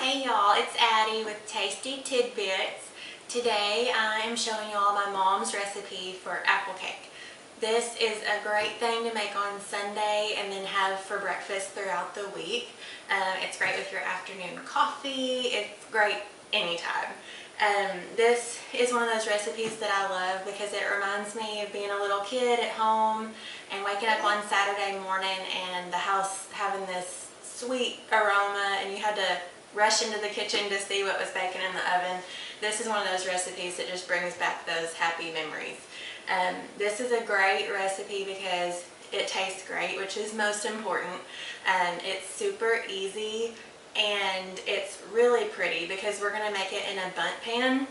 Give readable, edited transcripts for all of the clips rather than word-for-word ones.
Hey y'all, it's Addie with Tasty Tidbits. Today I am showing y'all my mom's recipe for apple cake. This is a great thing to make on Sunday and then have for breakfast throughout the week. It's great with your afternoon coffee. It's great anytime. This is one of those recipes that I love because it reminds me of being a little kid at home and waking up on Saturday morning and the house having this sweet aroma and you had to rush into the kitchen to see what was baking in the oven. This is one of those recipes that just brings back those happy memories. This is a great recipe because it tastes great, which is most important. It's super easy and it's really pretty because we're going to make it in a bundt pan.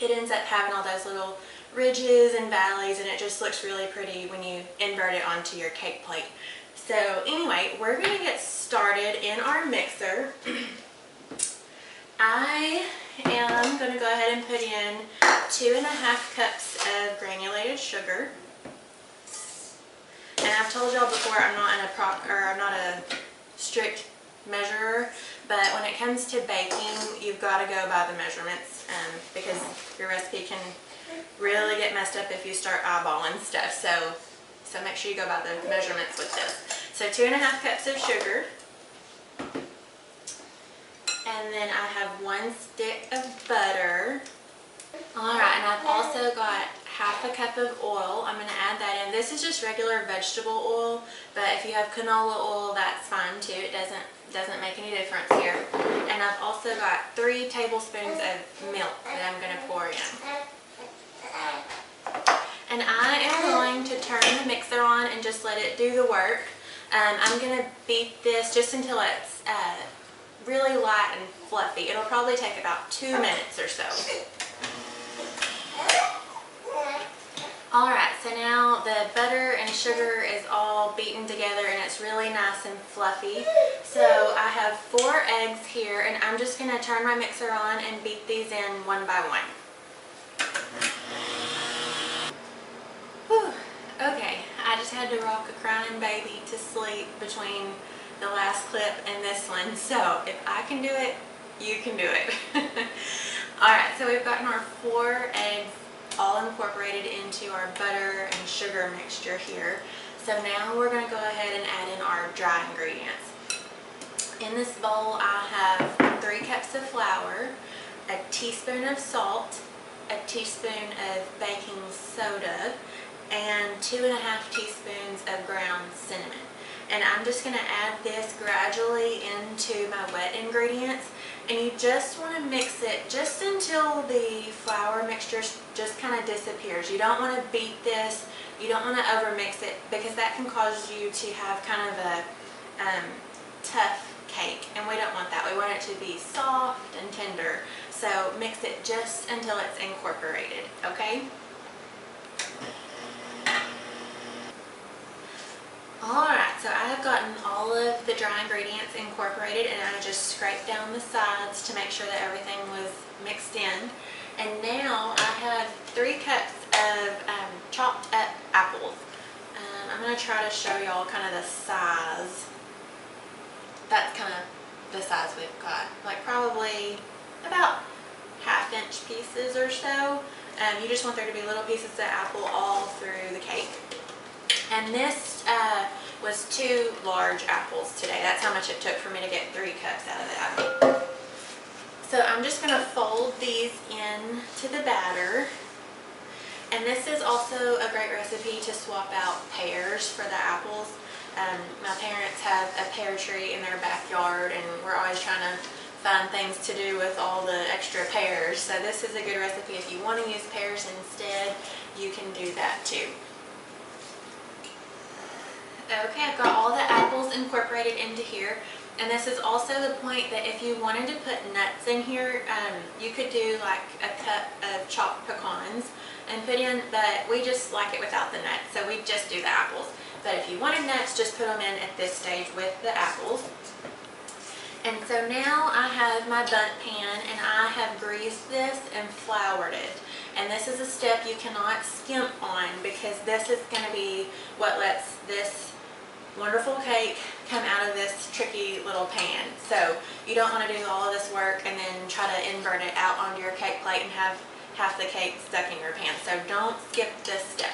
It ends up having all those little ridges and valleys and it just looks really pretty when you invert it onto your cake plate. So anyway, we're going to get started in our mixer. I am going to go ahead and put in 2.5 cups of granulated sugar. And I've told y'all before I'm not a strict measurer, but when it comes to baking, you've got to go by the measurements because your recipe can really get messed up if you start eyeballing stuff. So make sure you go by the measurements with this. So 2.5 cups of sugar. And then I have 1 stick of butter. Alright, and I've also got 1/2 cup of oil. I'm going to add that in. This is just regular vegetable oil, but if you have canola oil, that's fine too. It doesn't make any difference here. And I've also got 3 tablespoons of milk that I'm going to pour in. And I am going to turn the mixer on and just let it do the work. I'm going to beat this just until it's really light and fluffy. It'll probably take about 2 minutes or so. Alright, so now the butter and sugar is all beaten together and it's really nice and fluffy. So I have 4 eggs here and I'm just going to turn my mixer on and beat these in one by one. Whew. Okay, I just had to rock a crying baby to sleep between the last clip and this one, so if I can do it, you can do it. Alright, so we've gotten our 4 eggs all incorporated into our butter and sugar mixture here. So now we're going to go ahead and add in our dry ingredients. In this bowl I have 3 cups of flour, a teaspoon of salt, a teaspoon of baking soda, and 2.5 teaspoons of ground cinnamon. And I'm just going to add this gradually into my wet ingredients. And you just want to mix it just until the flour mixture just kind of disappears. You don't want to beat this. You don't want to overmix it because that can cause you to have kind of a tough cake. And we don't want that. We want it to be soft and tender. So mix it just until it's incorporated, okay? Alright, so I have gotten all of the dry ingredients incorporated and I just scraped down the sides to make sure that everything was mixed in. And now I have 3 cups of chopped up apples. I'm going to try to show y'all kind of the size. That's kind of the size we've got. Like probably about 1/2 inch pieces or so. You just want there to be little pieces of apple all through the cake. And this was 2 large apples today. That's how much it took for me to get 3 cups out of the apple. So I'm just going to fold these in to the batter. And this is also a great recipe to swap out pears for the apples. My parents have a pear tree in their backyard and we're always trying to find things to do with all the extra pears. So this is a good recipe. If you want to use pears instead, you can do that too. Okay, I've got all the apples incorporated into here, and this is also the point that if you wanted to put nuts in here, you could do like a cup of chopped pecans and put in, but we just like it without the nuts, so we just do the apples. But if you wanted nuts, just put them in at this stage with the apples. And so now I have my bundt pan and I have greased this and floured it. And this is a step you cannot skimp on because this is going to be what lets this wonderful cake come out of this tricky little pan. So you don't want to do all of this work and then try to invert it out onto your cake plate and have half the cake stuck in your pan. So don't skip this step.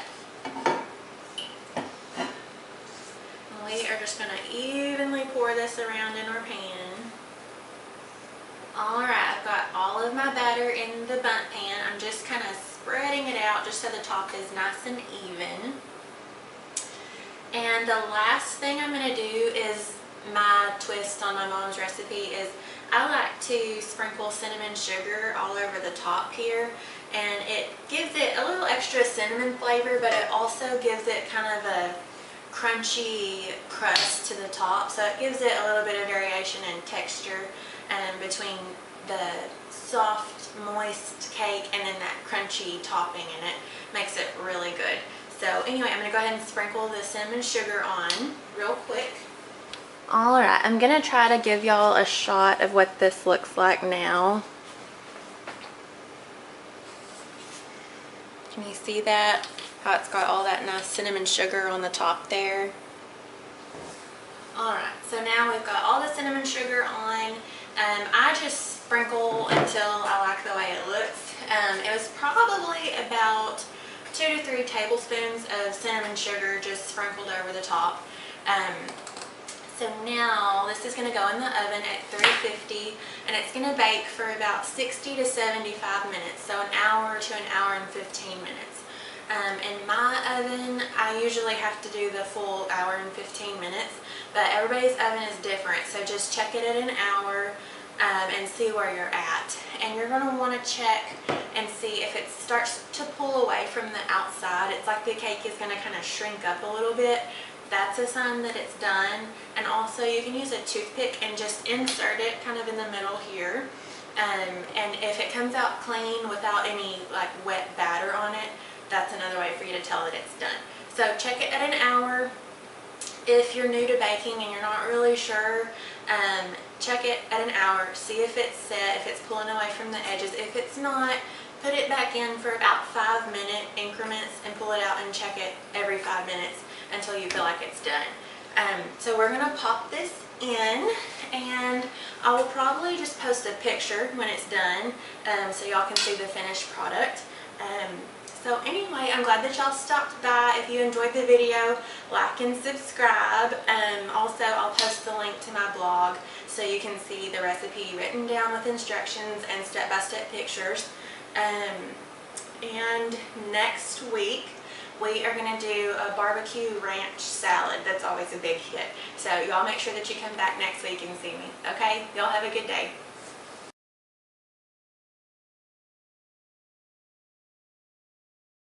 We are just going to evenly pour this around in our pan. Alright, I've got all of my batter in the bundt pan. I'm just kind of spreading it out just so the top is nice and even. And the last thing I'm going to do is my twist on my mom's recipe is I like to sprinkle cinnamon sugar all over the top here, and it gives it a little extra cinnamon flavor, but it also gives it kind of a crunchy crust to the top, so it gives it a little bit of variation in texture between the soft moist cake and then that crunchy topping in it. Makes it really good. So anyway, I'm going to go ahead and sprinkle the cinnamon sugar on real quick. Alright, I'm going to try to give y'all a shot of what this looks like now. Can you see that? How it's got all that nice cinnamon sugar on the top there. Alright, so now we've got all the cinnamon sugar on. I just sprinkle until I like the way it looks. It was probably about 2 to 3 tablespoons of cinnamon sugar just sprinkled over the top. So now this is going to go in the oven at 350, and it's going to bake for about 60 to 75 minutes, so an hour to an hour and 15 minutes. In my oven, I usually have to do the full hour and 15 minutes, but everybody's oven is different, so just check it at an hour and see where you're at. And you're going to want to check and see if it starts to pull away from the outside. It's like the cake is going to kind of shrink up a little bit. That's a sign that it's done. And also you can use a toothpick and just insert it kind of in the middle here. And if it comes out clean without any like wet batter on it, that's another way for you to tell that it's done. So check it at an hour. If you're new to baking and you're not really sure, check it at an hour. See if it's set, if it's pulling away from the edges. If it's not, put it back in for about 5-minute increments and pull it out and check it every 5 minutes until you feel like it's done. So we're going to pop this in, and I will probably just post a picture when it's done so y'all can see the finished product. So anyway, I'm glad that y'all stopped by. If you enjoyed the video, like and subscribe. Also, I'll post the link to my blog so you can see the recipe written down with instructions and step-by-step pictures. And next week, we are going to do a barbecue ranch salad. That's always a big hit. So y'all make sure that you come back next week and see me. Okay? Y'all have a good day.